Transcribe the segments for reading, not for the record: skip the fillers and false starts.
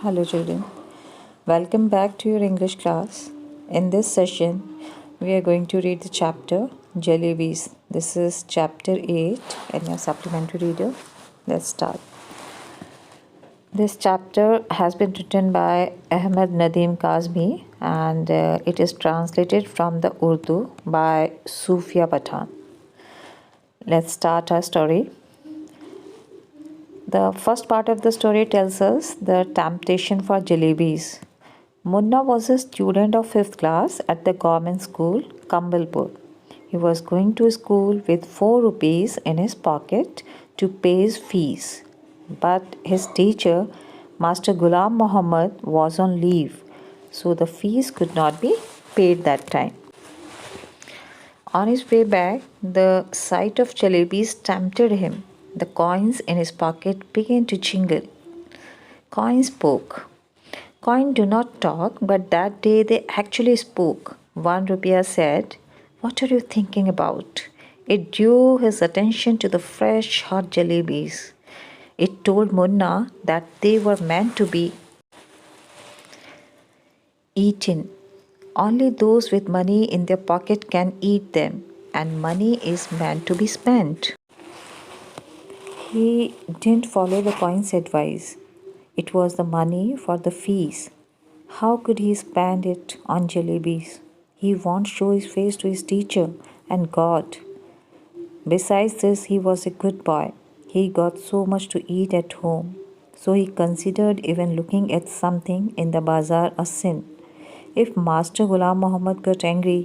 Hello children, welcome back to your English class. In this session, we are going to read the chapter Jalebis. This is chapter 8 in your supplementary reader. Let's start. This chapter has been written by Ahmed Nadeem Kazmi and it is translated from the Urdu by Sufia Pathan. Let's start our story. The first part of the story tells us the temptation for jalebis. Munna was a student of 5th class at the government school, Kambalpur. He was going to school with 4 rupees in his pocket to pay his fees. But his teacher, Master Ghulam Muhammad, was on leave, so the fees could not be paid that time. On his way back, the sight of jalebis tempted him. The coins in his pocket began to jingle. Coins spoke. Coins do not talk, but that day they actually spoke. 1 rupiah said, "What are you thinking about?" It drew his attention to the fresh, hot jalebis. It told Munna that they were meant to be eaten. Only those with money in their pocket can eat them, and money is meant to be spent. He didn't follow the coin's advice. It was the money for the fees. How could he spend it on jalebis? He won't show his face to his teacher and God. Besides this, he was a good boy. He got so much to eat at home. So he considered even looking at something in the bazaar a sin. If Master Ghulam Muhammad got angry,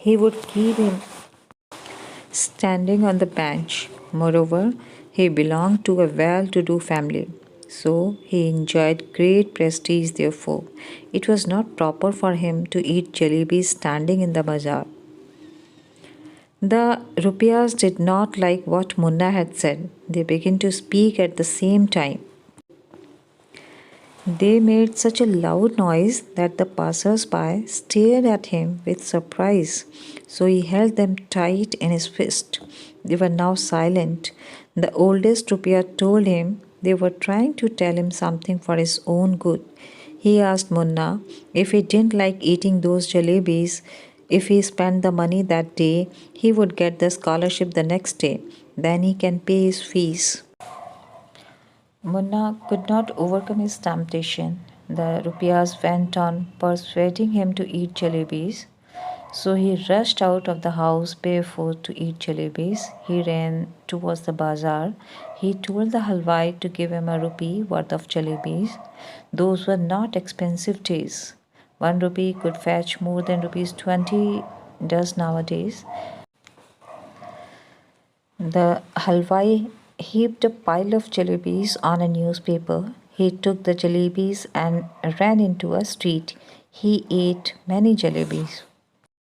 he would keep him standing on the bench. Moreover, he belonged to a well-to-do family, so he enjoyed great prestige therefore. It was not proper for him to eat jalebis standing in the bazaar. The rupiahs did not like what Munna had said. They began to speak at the same time. They made such a loud noise that the passers-by stared at him with surprise, so he held them tight in his fist. They were now silent. The oldest rupiah told him they were trying to tell him something for his own good. He asked Munna if he didn't like eating those jalebis. If he spent the money that day, he would get the scholarship the next day. Then he can pay his fees. Munna could not overcome his temptation. The rupiahs went on persuading him to eat jalebis. So he rushed out of the house barefoot to eat jalebis. He ran towards the bazaar. He told the halwai to give him a rupee worth of jalebis. Those were not expensive days. 1 rupee could fetch more than rupees 20 does nowadays. The halwai heaped a pile of jalebis on a newspaper. He took the jalebis and ran into a street. He ate many jalebis.